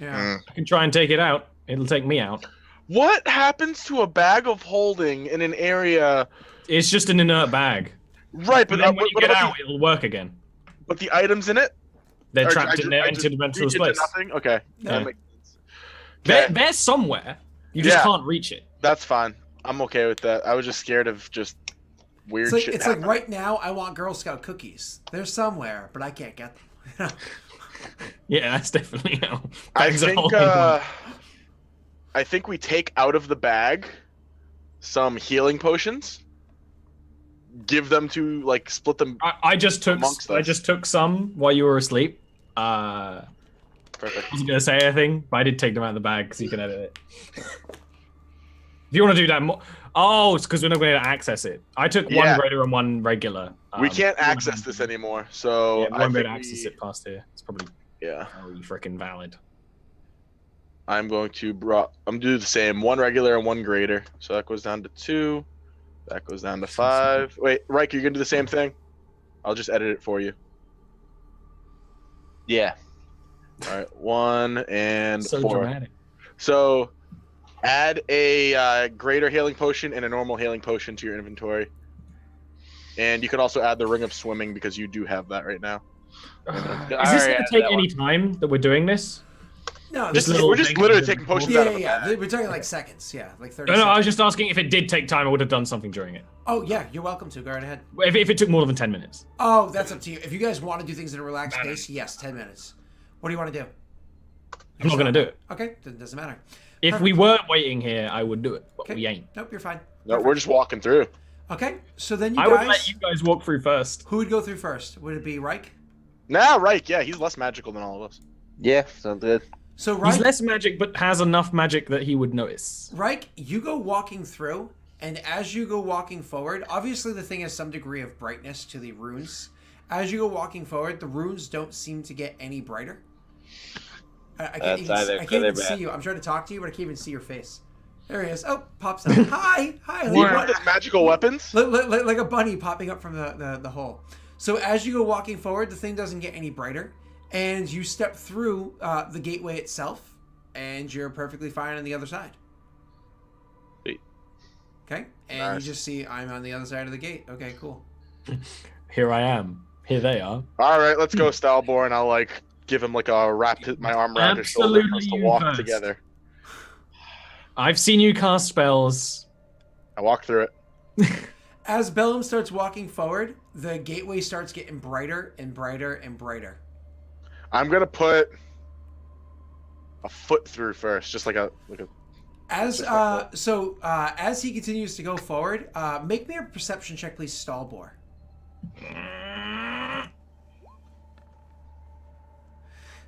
A: Yeah.
B: I can try and take it out. It'll take me out.
D: What happens to a bag of holding in an area?
B: It's just an inert bag.
D: Right,
B: But
D: but
B: then when you
D: what
B: get
D: about
B: out, it'll work again.
D: but the items in it?
B: They're
D: Or
B: trapped in their
D: I just
B: interdimensional
D: reach into
B: space.
D: nothing? Okay.
A: Yeah.
D: That makes sense.
B: They're,
D: Okay,
B: they're somewhere. You just
D: Yeah.
B: can't reach it.
D: that's fine. I'm okay with that. I was just scared of just weird
A: It's like,
D: shit
A: it's like
D: happening.
A: right now I want Girl Scout cookies. They're somewhere, but I can't get them.
B: Yeah, that's definitely how.
D: I
B: bags are
D: think
B: holding them.
D: I think we take out of the bag some healing potions. Give them to like split them.
B: I just took
D: amongst
B: I
D: us.
B: just took some while you were asleep.
D: Perfect.
B: Wasn't gonna say anything, but I did take them out of the bag because you can edit it. If you want to do that, oh, it's because we're not going to access it. I took one
D: Yeah.
B: greater and one regular.
D: We can't access this anymore, so
B: Yeah, we
D: I
B: won't be
D: think
B: able to access it past here. It's probably
D: Yeah,
B: very freaking valid.
D: I'm going to do the same. One regular and one greater, so that goes down to 2. That goes down to 5. Wait, Riker, you're gonna do the same thing? I'll just edit it for you.
C: Yeah.
D: All right, 1 and
B: So
D: 4.
B: dramatic.
D: So add a greater healing potion and a normal healing potion to your inventory. And you can also add the ring of swimming because you do have that right now.
B: Is this
C: already
B: going to
C: had
B: take
C: that
B: any time that we're doing this?
A: No,
B: Just
A: this is,
B: little
D: We're just
B: things
D: literally
B: that-
D: taking potions
A: yeah,
D: out
A: yeah,
D: of a
A: yeah.
D: bag.
A: We're talking like seconds. Yeah, like 30
B: No, I was
A: seconds.
B: just asking if it did take time, I would have done something during it.
A: Oh, yeah, you're welcome to. Go right ahead.
B: If it took more than 10 minutes.
A: Oh, that's up to you. If you guys want to do things at a relaxed pace, yes, 10 minutes. What do you want to do?
B: I'm not going to do it.
A: Okay, then it doesn't matter.
B: If we weren't waiting here, I would do it, but
A: Okay.
B: we ain't.
A: Nope, you're fine.
D: No, we're just walking through.
A: Okay, so then you
B: I
A: guys...
B: would let you guys walk through first.
A: Who would go through first? Would it be Reich?
D: Nah, right, yeah, he's less magical than all of us.
C: Yeah, sounds good.
A: So
B: He's
A: Reich,
B: less magic, but has enough magic that he would notice.
A: Reich, you go walking through, and as you go walking forward, obviously the thing has some degree of brightness to the runes. As you go walking forward, the runes don't seem to get any brighter. I can't
C: That's
A: even,
C: either
A: I can't
C: good or
A: even see
C: bad.
A: you. I'm trying to talk to you, but I can't even see your face. There he is. Oh, pops up. Hi, hi.
D: Do you want his magical weapons?
A: Like a bunny popping up from the hole. So as you go walking forward, the thing doesn't get any brighter, and you step through the gateway itself, and you're perfectly fine on the other side.
D: Sweet.
A: Okay, and
D: Nice.
A: you just see I'm on the other side of the gate. Okay, cool.
B: Here I am. Here they are.
D: All right, let's go, Stalborn. I'll like give him like a my arm around his shoulder for us
B: Absolutely
D: to walk
B: you first.
D: together.
B: I've seen you cast spells.
D: I walk through it.
A: As Bellum starts walking forward, the gateway starts getting brighter and brighter and brighter.
D: I'm gonna put a foot through first, just like a.
A: As as he continues to go forward, make me a perception check, please, Stalbor.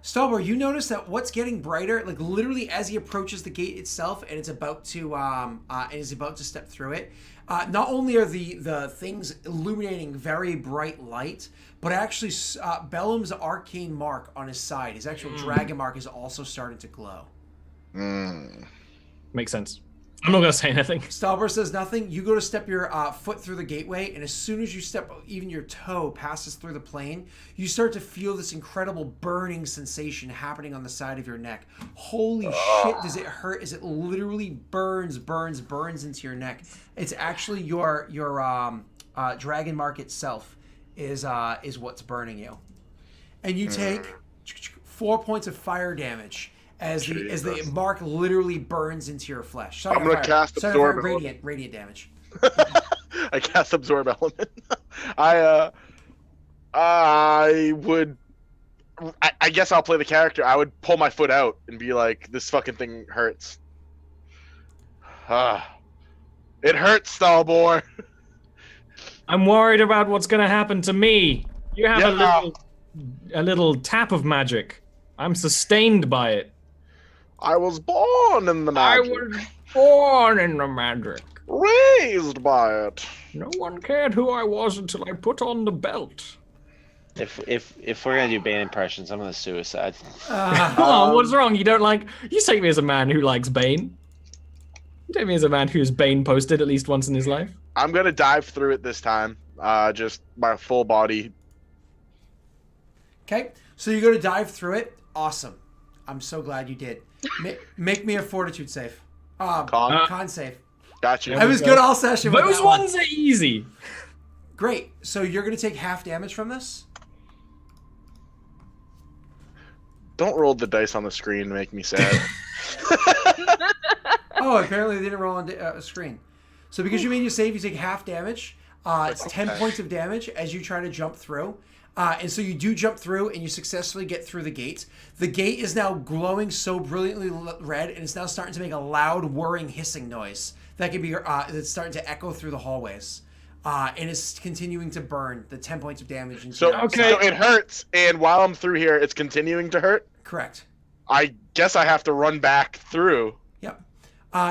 A: Stalbor, you notice that what's getting brighter, like literally as he approaches the gate itself, and is about to step through it. Not only are the things illuminating very bright light, but actually Bellum's arcane mark on his side, his actual dragon mark, is also starting to glow.
B: Makes sense. I'm not gonna say anything.
A: Stalbor says nothing. You go to step your foot through the gateway, and as soon as you step, even your toe passes through the plane, you start to feel this incredible burning sensation happening on the side of your neck. Holy shit, does it hurt? As it literally burns into your neck. It's actually your dragon mark itself is what's burning you, and you take 4 points of fire damage. As the mark literally burns into your flesh. Sorry,
D: I'm gonna cast absorb
A: radiant damage.
D: I cast absorb element. I guess I'll play the character. I would pull my foot out and be like, "This fucking thing hurts." It hurts, Stalbor.
B: I'm worried about what's gonna happen to me. You have a little tap of magic. I'm sustained by it.
D: I was born in the magic.
B: I was born in the magic.
D: Raised by it.
B: No one cared who I was until I put on the belt.
C: If we're gonna do Bane impressions, I'm gonna suicide.
B: Oh, what's wrong? You don't like? You take me as a man who likes Bane. You take me as a man who's Bane posted at least once in his life.
D: I'm gonna dive through it this time. Just my full body.
A: Okay, so you're going to dive through it. Awesome. I'm so glad you did. Make me a fortitude save. Con save.
D: Gotcha.
A: I was good all session with
B: Those
A: that
B: ones are easy.
A: Great. So you're going to take half damage from this?
D: Don't roll the dice on the screen to make me sad.
A: Oh, apparently they didn't roll on a screen. So because you made your save, you take half damage. It's 10 points of damage as you try to jump through. And so you do jump through, and you successfully get through the gate. The gate is now glowing so brilliantly red, and it's now starting to make a loud, whirring, hissing noise that can be that's starting to echo through the hallways. And it's continuing to burn the 10 points of damage.
D: So it hurts, and while I'm through here, it's continuing to hurt?
A: Correct.
D: I guess I have to run back through.
A: Yep.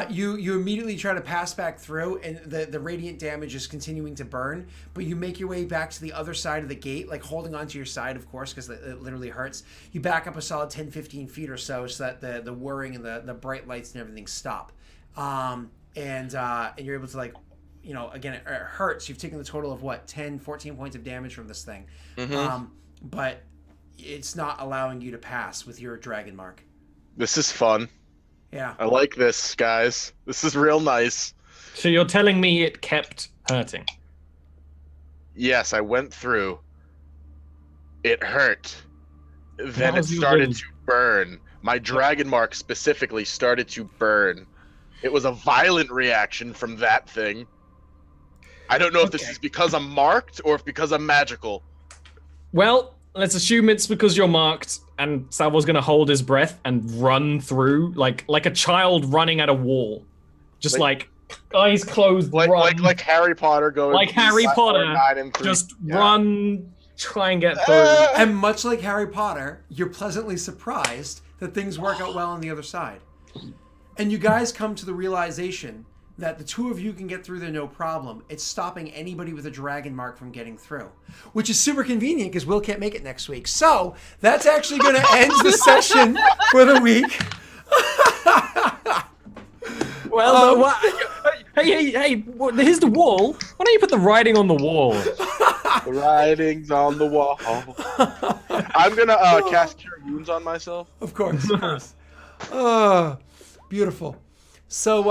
A: You immediately try to pass back through, and the radiant damage is continuing to burn, but you make your way back to the other side of the gate, like holding onto your side, of course, because it literally hurts. You back up a solid 10-15 feet or so that the whirring and the bright lights and everything stop. And you're able to, like, you know, again, it hurts. You've taken the total of, 10-14 points of damage from this thing.
D: Mm-hmm.
A: But it's not allowing you to pass with your dragon mark.
D: This is fun.
A: Yeah.
D: I like this, guys. This is real nice.
B: So you're telling me it kept hurting?
D: Yes, I went through. It hurt. Then it started to burn. My dragon mark specifically started to burn. It was a violent reaction from that thing. I don't know if this is because I'm marked or if because I'm magical.
B: Well, let's assume it's because you're marked, and Salvo's gonna hold his breath and run through like a child running at a wall, just like eyes closed,
D: like Harry Potter going.
B: Like Harry Potter, just run, try and get through.
A: And much like Harry Potter, you're pleasantly surprised that things work out well on the other side, and you guys come to the realization that the two of you can get through there no problem. It's stopping anybody with a dragon mark from getting through, which is super convenient because Will can't make it next week. So that's actually going to end the session for the week.
B: Well, hey, here's the wall. Why don't you put the writing on the wall?
D: The writing's on the wall. I'm going to cast Cure Wounds on myself.
A: Of course, of course. Beautiful. So,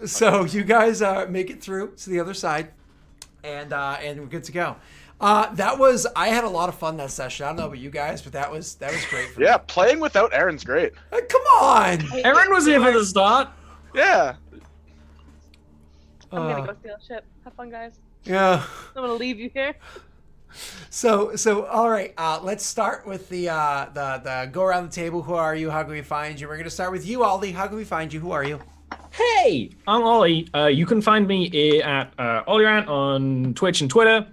A: so you guys make it through to the other side, and we're good to go. I had a lot of fun that session. I don't know about you guys, but that was great for me.
D: Yeah, playing without Aaron's great.
A: Come on!
B: Aaron was here for the start.
D: Yeah.
E: I'm gonna go steal a ship. Have fun, guys.
A: Yeah.
E: I'm gonna leave you here.
A: So all right. Let's start with the go around the table. Who are you? How can we find you? We're gonna start with you, Aldi. How can we find you? Who are you?
B: Hey, I'm Ollie. You can find me at Ollyrant on Twitch and Twitter.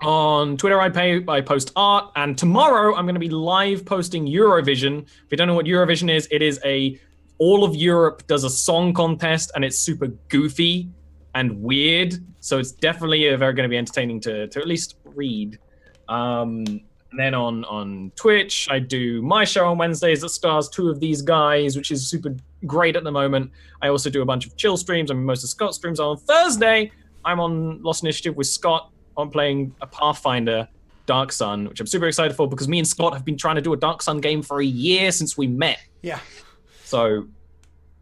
B: On Twitter, I post art, and tomorrow I'm going to be live posting Eurovision. If you don't know what Eurovision is, it is all of Europe does a song contest, and it's super goofy and weird. So it's definitely very going to be entertaining to at least read. And then on Twitch, I do my show on Wednesdays that stars two of these guys, which is super great at the moment. I also do a bunch of chill streams. I mean, most of Scott's streams are on Thursday. I'm on Lost Initiative with Scott. I'm playing a Pathfinder Dark Sun, which I'm super excited for because me and Scott have been trying to do a Dark Sun game for a year since we met.
A: Yeah.
B: So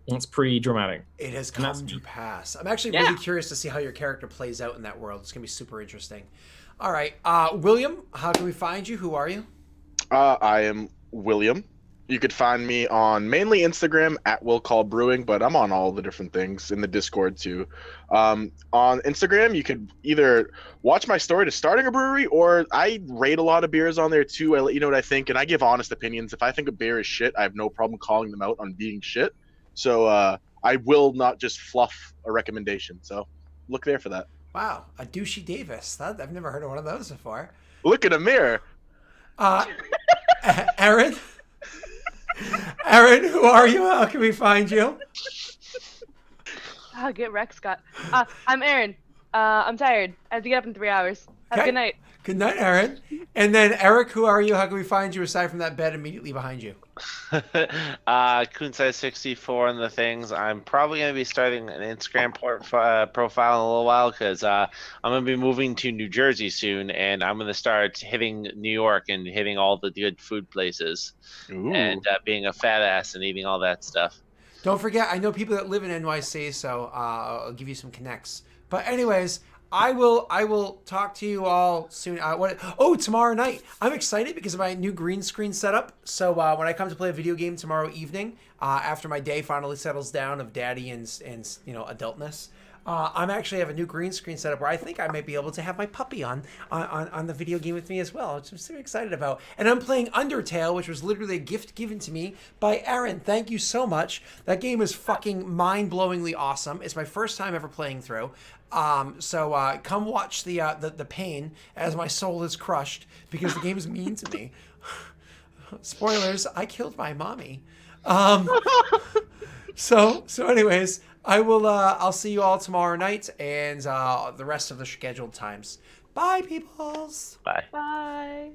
B: that's pretty dramatic.
A: It has come to pass. I'm actually really curious to see how your character plays out in that world. It's going to be super interesting. All right. William, how can we find you? Who are you?
D: I am William. You could find me on mainly Instagram at Will Call Brewing, but I'm on all the different things in the Discord too. On Instagram, you could either watch my story to starting a brewery, or I rate a lot of beers on there too. I let you know what I think, and I give honest opinions. If I think a beer is shit, I have no problem calling them out on being shit. So I will not just fluff a recommendation. So look there for that.
A: Wow, a douchey Davis. I've never heard of one of those before.
D: Look in a mirror.
A: Aaron? Aaron, who are you? How can we find you?
E: Oh, get wrecked, Scott. I'm Aaron. I'm tired. I have to get up in 3 hours. Have a good night.
A: Good night, Aaron. And then Eric, who are you? How can we find you aside from that bed immediately behind you?
C: Kunsai64 and the things. I'm probably going to be starting an Instagram profile in a little while because I'm going to be moving to New Jersey soon, and I'm going to start hitting New York and hitting all the good food places.
D: Ooh.
C: And being a fat ass and eating all that stuff.
A: Don't forget, I know people that live in NYC, so I'll give you some connects. But anyways, I will talk to you all soon. Tomorrow night. I'm excited because of my new green screen setup. So when I come to play a video game tomorrow evening, after my day finally settles down of daddy and adultness, I'm actually have a new green screen setup where I think I might be able to have my puppy on the video game with me as well, which I'm super excited about. And I'm playing Undertale, which was literally a gift given to me by Aaron. Thank you so much. That game is fucking mind-blowingly awesome. It's my first time ever playing through. So come watch the pain as my soul is crushed because the game is mean to me. Spoilers, I killed my mommy. So anyways, I'll see you all tomorrow night and the rest of the scheduled times. Bye, peoples.
C: Bye.
E: Bye.